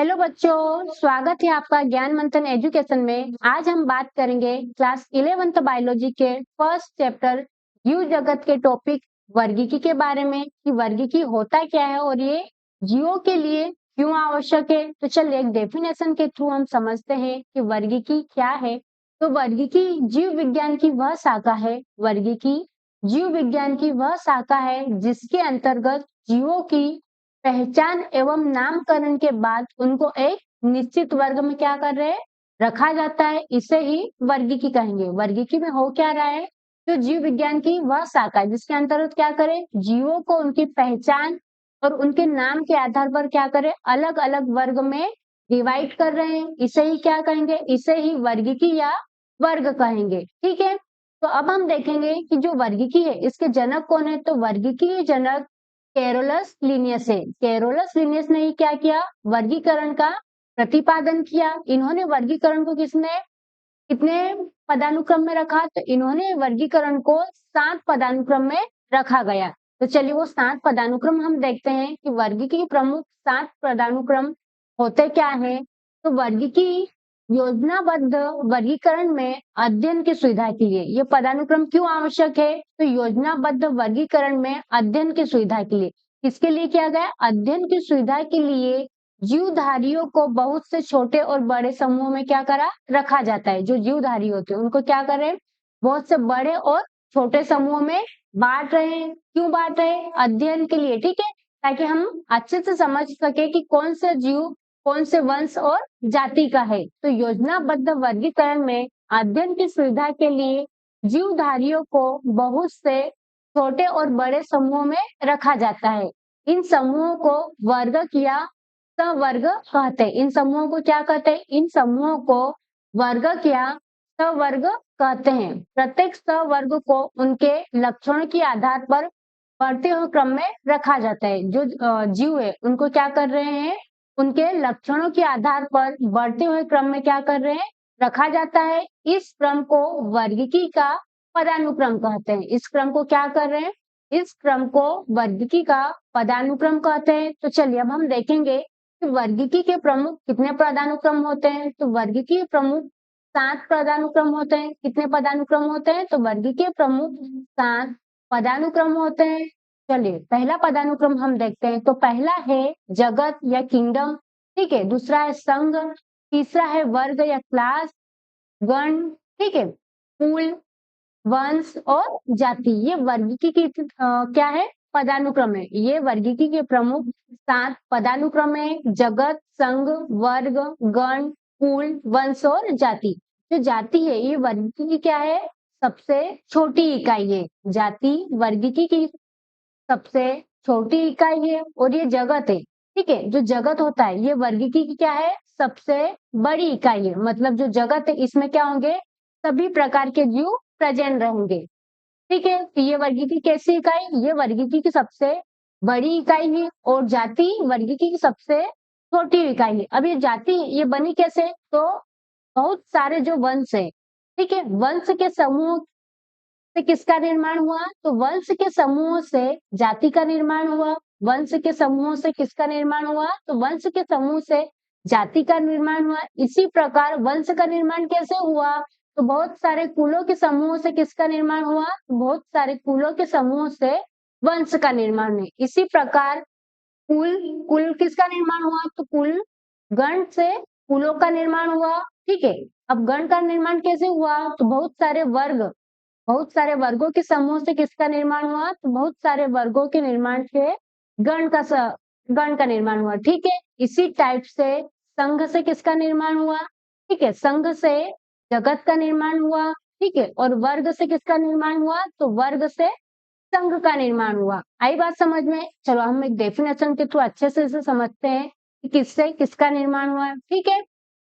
Hello बच्चों, स्वागत है आपका ज्ञान मंथन एजुकेशन में। आज हम बात करेंगे क्लास 11th बायोलॉजी के फर्स्ट चैप्टर जीव जगत के टॉपिक वर्गीकी के बारे में कि वर्गीकी होता क्या है और ये जीवों के लिए क्यों आवश्यक है। तो चलिए एक डेफिनेशन के थ्रू हम समझते हैं कि वर्गीकी क्या है। तो वर्गीकी जीव विज्ञान की वह शाखा है वर्गीकी जीव विज्ञान की वह शाखा है जिसके अंतर्गत जीवों की पहचान एवं नामकरण के बाद उनको एक निश्चित वर्ग में क्या कर रहे हैं, रखा जाता है। इसे ही वर्गीकी कहेंगे। वर्गीकी में हो क्या रहा है, तो जीव विज्ञान की वह शाखा है जिसके अंतर्गत क्या करे, जीवों को उनकी पहचान और उनके नाम के आधार पर क्या करे, अलग अलग वर्ग में डिवाइड कर रहे हैं। इसे ही क्या कहेंगे, इसे ही वर्गीकी या वर्ग कहेंगे। ठीक है, तो अब हम देखेंगे कि जो वर्गीकी है इसके जनक कौन है। तो वर्गीकी के जनक कैरोलस लिनियस है। कैरोलस लिनियस ने क्या किया, वर्गीकरण का प्रतिपादन किया। इन्होंने वर्गीकरण को कितने पदानुक्रम में रखा, तो इन्होंने वर्गीकरण को 7 पदानुक्रम में रखा गया। तो चलिए वो 7 पदानुक्रम हम देखते हैं कि वर्गीकी के प्रमुख 7 पदानुक्रम होते क्या है। तो वर्गीकी योजनाबद्ध वर्गीकरण में अध्ययन की सुविधा के लिए ये पदानुक्रम क्यों आवश्यक है, तो योजनाबद्ध वर्गीकरण में अध्ययन की सुविधा के लिए किसके लिए किया गया, अध्ययन की सुविधा के लिए जीवधारियों को बहुत से छोटे और बड़े समूहों में क्या करा, रखा जाता है। जो जीवधारी होते हैं उनको क्या करें, बहुत से बड़े और छोटे समूहों में बांट रहे हैं। क्यों बांट रहे हैं, अध्ययन के लिए। ठीक है, ताकि हम अच्छे से समझ सके कि कौन सा जीव कौन से वंश और जाति का है। तो योजनाबद्ध वर्गीकरण में अध्ययन की सुविधा के लिए जीवधारियों को बहुत से छोटे और बड़े समूहों में रखा जाता है। इन समूहों को वर्ग या सवर्ग कहते हैं। इन समूहों को क्या कहते हैं, इन समूहों को वर्ग या सवर्ग कहते हैं। प्रत्येक सवर्ग को उनके लक्षणों के आधार पर बढ़ते हुए क्रम में रखा जाता है। जो जीव है उनको क्या कर रहे हैं, उनके लक्षणों के आधार पर बढ़ते हुए क्रम में क्या कर रहे हैं, रखा जाता है। इस क्रम को वर्गीकी का पदानुक्रम कहते हैं। इस क्रम को क्या कर रहे हैं, इस क्रम को वर्गीकी का पदानुक्रम कहते हैं। तो चलिए अब हम देखेंगे कि वर्गीकी के प्रमुख कितने पदानुक्रम होते हैं। तो वर्गीकी के प्रमुख 7 पदानुक्रम होते हैं। कितने पदानुक्रम होते हैं, तो वर्गीकी के प्रमुख 7 पदानुक्रम होते हैं। चलिए पहला पदानुक्रम हम देखते हैं। तो पहला है जगत या किंगडम, ठीक है। दूसरा है संघ, तीसरा है वर्ग या क्लास, गण, ठीक है, कुल, वंश और जाति। ये वर्गीकी की क्या है, पदानुक्रम है। ये वर्गीकी के प्रमुख 7 पदानुक्रम है। जगत, संघ, वर्ग, गण, कुल, वंश और जाति। जो जाति है ये वर्गीकी की क्या है, सबसे छोटी इकाई है। जाति वर्गीकी की सबसे छोटी इकाई है। और ये जगत है, ठीक है, जो जगत होता है ये वर्गीकी की क्या है, सबसे बड़ी इकाई है। मतलब जो जगत है इसमें क्या होंगे, सभी प्रकार के जीव प्रेजेंट रहेंगे। ठीक है, तो ये वर्गीकी कैसी इकाई, ये वर्गीकी की सबसे बड़ी इकाई है। और जाति वर्गीकी की सबसे छोटी इकाई है। अब ये जाति ये बनी कैसे, तो बहुत सारे जो वंश है, ठीक है, वंश के समूह से किसका निर्माण हुआ, तो वंश के समूह से जाति का निर्माण हुआ। वंश के समूह से किसका निर्माण हुआ, तो वंश के समूह से जाति का निर्माण हुआ। इसी प्रकार वंश का निर्माण कैसे हुआ, तो बहुत सारे कुलों के समूह से किसका निर्माण हुआ, बहुत सारे कुलों के समूह से वंश का निर्माण है। इसी प्रकार कुल कुल किसका निर्माण हुआ, तो कुल गण से कुलों का निर्माण हुआ। ठीक है, अब गण का निर्माण कैसे हुआ, तो बहुत सारे वर्गों के समूह से किसका निर्माण हुआ, तो बहुत सारे वर्गों के निर्माण से गण का निर्माण हुआ। ठीक है, इसी टाइप से संघ से किसका निर्माण हुआ, ठीक है, संघ से जगत का निर्माण हुआ। ठीक है, और वर्ग से किसका निर्माण हुआ, तो वर्ग से संघ का निर्माण हुआ। आई बात समझ में, चलो हम एक डेफिनेशन के थ्रू अच्छे से इसे समझते हैं कि किससे किसका निर्माण हुआ। ठीक है,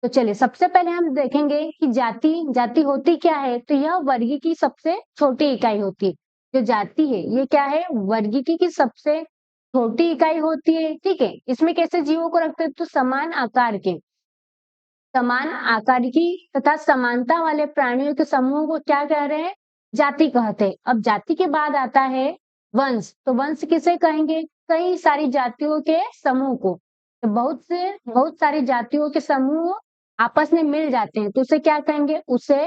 तो चलिए सबसे पहले हम देखेंगे कि जाति होती क्या है। तो यह वर्गीकी की सबसे छोटी इकाई होती है। जो जाति है ये क्या है, वर्गीकी की सबसे छोटी इकाई होती है। ठीक है, इसमें कैसे जीवों को रखते हैं, तो समान आकार की तथा समानता वाले प्राणियों के समूह को क्या कह रहे हैं, जाति कहते हैं। अब जाति के बाद आता है वंश। तो वंश किसे कहेंगे, कई सारी जातियों के समूह को। तो बहुत सारी जातियों के समूह आपस में मिल जाते हैं तो उसे क्या कहेंगे, उसे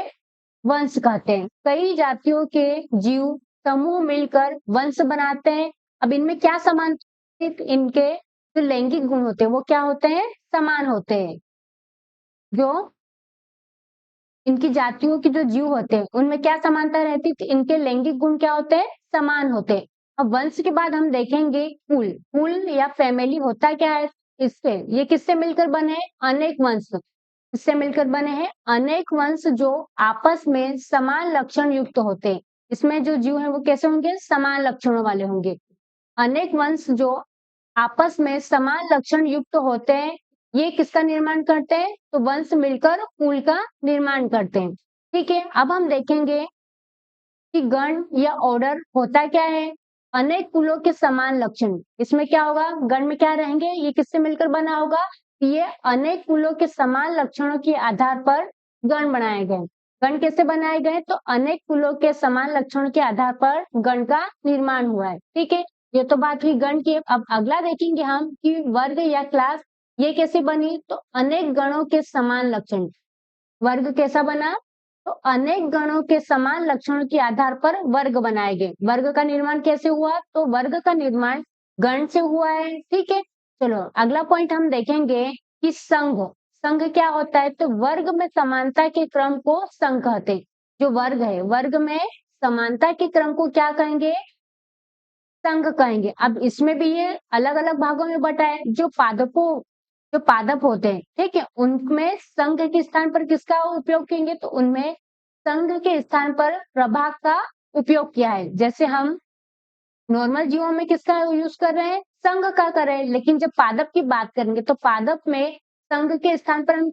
वंश कहते हैं। कई जातियों के जीव समूह मिलकर वंश बनाते हैं। अब इनमें क्या समानता, इनके जो लैंगिक गुण होते हैं वो क्या होते हैं, समान होते हैं। जो इनकी जातियों के जो जीव होते हैं उनमें क्या समानता रहती है, तो इनके लैंगिक गुण क्या होते हैं, समान होते हैं। अब वंश के बाद हम देखेंगे कुल। कुल या फैमिली होता क्या है, इससे ये किससे मिलकर बने हैं, अनेक वंश। इससे मिलकर बने हैं अनेक वंश जो आपस में समान लक्षण युक्त होते हैं। इसमें जो जीव हैं वो कैसे होंगे, समान लक्षणों वाले होंगे। अनेक वंश जो आपस में समान लक्षण युक्त होते हैं, ये किसका निर्माण करते हैं, तो वंश मिलकर कुल का निर्माण करते हैं। ठीक है, अब हम देखेंगे कि गण या ऑर्डर होता क्या है, अनेक कुलों के समान लक्षण। इसमें क्या होगा, गण में क्या रहेंगे, ये किससे मिलकर बना होगा, ये अनेक कुलों के समान लक्षणों के आधार पर गण बनाए गए। गण कैसे बनाए गए, तो अनेक कुलों के समान लक्षणों के आधार पर गण का निर्माण हुआ है। ठीक है, ये तो बात हुई गण की। अब अगला देखेंगे हम कि वर्ग या क्लास ये कैसे बनी, तो अनेक गणों के समान लक्षण। वर्ग कैसा बना, तो अनेक गणों के समान लक्षणों के आधार पर वर्ग बनाए गए। वर्ग का निर्माण कैसे हुआ, तो वर्ग का निर्माण गण से हुआ है। ठीक है, चलो अगला पॉइंट हम देखेंगे कि संघ। संघ क्या होता है, तो वर्ग में समानता के क्रम को संघ कहते हैं। जो वर्ग है, वर्ग में समानता के क्रम को क्या कहेंगे, संघ कहेंगे। अब इसमें भी ये अलग अलग भागों में बटा है। जो पादप होते हैं, ठीक है, उनमें संघ के स्थान पर किसका उपयोग करेंगे, तो उनमें संघ के स्थान पर प्रभाग का उपयोग किया है। जैसे हम नॉर्मल जीवों में किसका यूज कर रहे हैं, संघ का कर रहे हैं, लेकिन जब पादप की बात करेंगे तो पादप में संघ के स्थान पर हम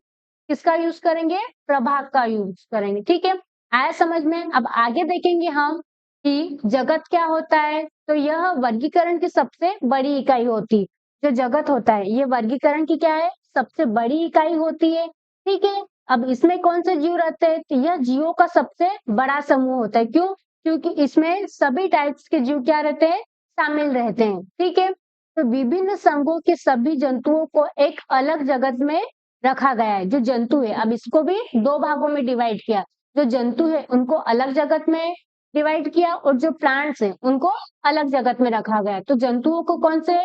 किसका यूज करेंगे, प्रभाग का यूज करेंगे। ठीक है, आया समझ में। अब आगे देखेंगे हम कि जगत क्या होता है, तो यह वर्गीकरण की सबसे बड़ी इकाई होती है। जो जगत होता है ये वर्गीकरण की क्या है, सबसे बड़ी इकाई होती है। ठीक है, अब इसमें कौन से जीव रहते हैं, तो यह जीवों का सबसे बड़ा समूह होता है। क्यों, क्योंकि इसमें सभी टाइप्स के जीव क्या रहते हैं, शामिल रहते हैं। ठीक है, तो विभिन्न संघों के सभी जंतुओं को एक अलग जगत में रखा गया है। जो जंतु है, अब इसको भी दो भागों में डिवाइड किया। जो जंतु है उनको अलग जगत में डिवाइड किया और जो प्लांट्स है उनको अलग जगत में रखा गया। तो जंतुओं को कौन से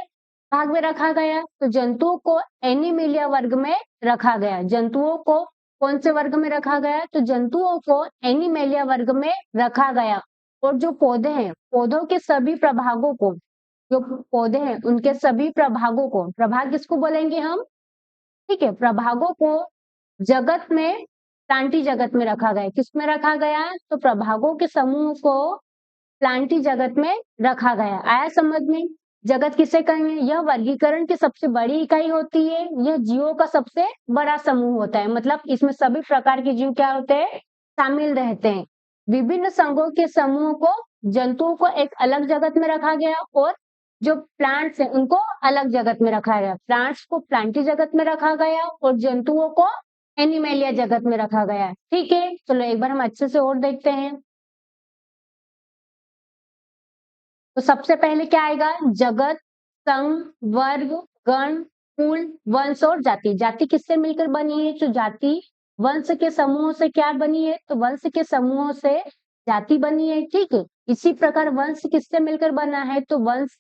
भाग में रखा गया, तो जंतुओं को एनिमेलिया वर्ग में रखा गया। जंतुओं को कौन से वर्ग में रखा गया, तो जंतुओं को एनिमेलिया वर्ग में रखा गया। और जो पौधे हैं, पौधों के सभी प्रभागों को, जो पौधे हैं उनके सभी प्रभागों को, प्रभाग किसको बोलेंगे हम, ठीक है, प्रभागों को जगत में, प्लांटी जगत में रखा गया। किसमें रखा गया, तो प्रभागों के समूह को प्लांटी जगत में रखा गया। आया समझ में। जगत किसे कहेंगे, यह वर्गीकरण की सबसे बड़ी इकाई होती है। यह जीवों का सबसे बड़ा समूह होता है, मतलब इसमें सभी प्रकार के जीव क्या होते हैं, शामिल रहते हैं। विभिन्न संघों के समूह को, जंतुओं को एक अलग जगत में रखा गया और जो प्लांट्स हैं उनको अलग जगत में रखा गया। प्लांट्स को प्लांटी जगत में रखा गया और जंतुओं को एनिमेलिया जगत में रखा गया। ठीक है, चलो एक बार हम अच्छे से और देखते हैं। तो सबसे पहले क्या आएगा, जगत, संघ, वर्ग, गण, कुल, वंश और जाति। जाति किससे मिलकर बनी है, तो जाति वंश के समूहों से क्या बनी है, तो वंश के समूहों से जाति बनी है। ठीक है, इसी प्रकार वंश किससे मिलकर बना है, तो वंश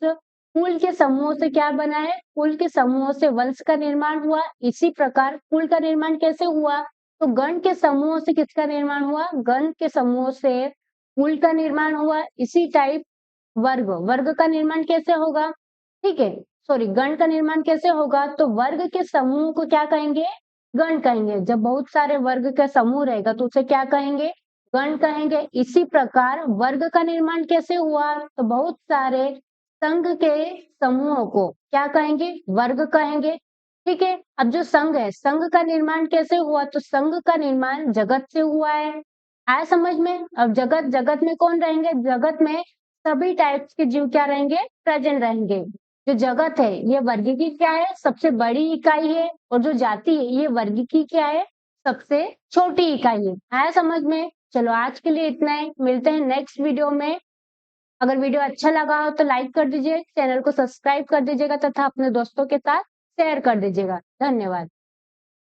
कुल के समूहों से क्या बना है, कुल के समूहों से वंश का निर्माण हुआ। इसी प्रकार कुल का निर्माण कैसे हुआ, तो गण के समूहों से किसका निर्माण हुआ, गण के समूहों से कुल का निर्माण हुआ। इसी टाइप वर्ग, वर्ग का निर्माण कैसे होगा, ठीक है, सॉरी, गण का निर्माण कैसे होगा, तो वर्ग के समूह को क्या कहेंगे, गण कहेंगे। जब बहुत सारे वर्ग का समूह रहेगा तो उसे क्या कहेंगे, गण कहेंगे। इसी प्रकार वर्ग का निर्माण कैसे हुआ, तो बहुत सारे संघ के समूहों को क्या कहेंगे, वर्ग कहेंगे। ठीक है, अब जो संघ है, संघ का निर्माण कैसे हुआ, तो संघ का निर्माण जगत से हुआ है। आया समझ में। अब जगत, जगत में कौन रहेंगे, जगत में सभी टाइप्स के जीव क्या रहेंगे, प्रेजेंट रहेंगे। जो जगत है ये वर्ग की क्या है, सबसे बड़ी इकाई है, और जो जाति है ये वर्ग की क्या है, सबसे छोटी इकाई है। आया समझ में। चलो आज के लिए इतना ही, मिलते हैं नेक्स्ट वीडियो में। अगर वीडियो अच्छा लगा हो तो लाइक कर दीजिए, चैनल को सब्सक्राइब कर दीजिएगा तथा अपने दोस्तों के साथ शेयर कर दीजिएगा। धन्यवाद।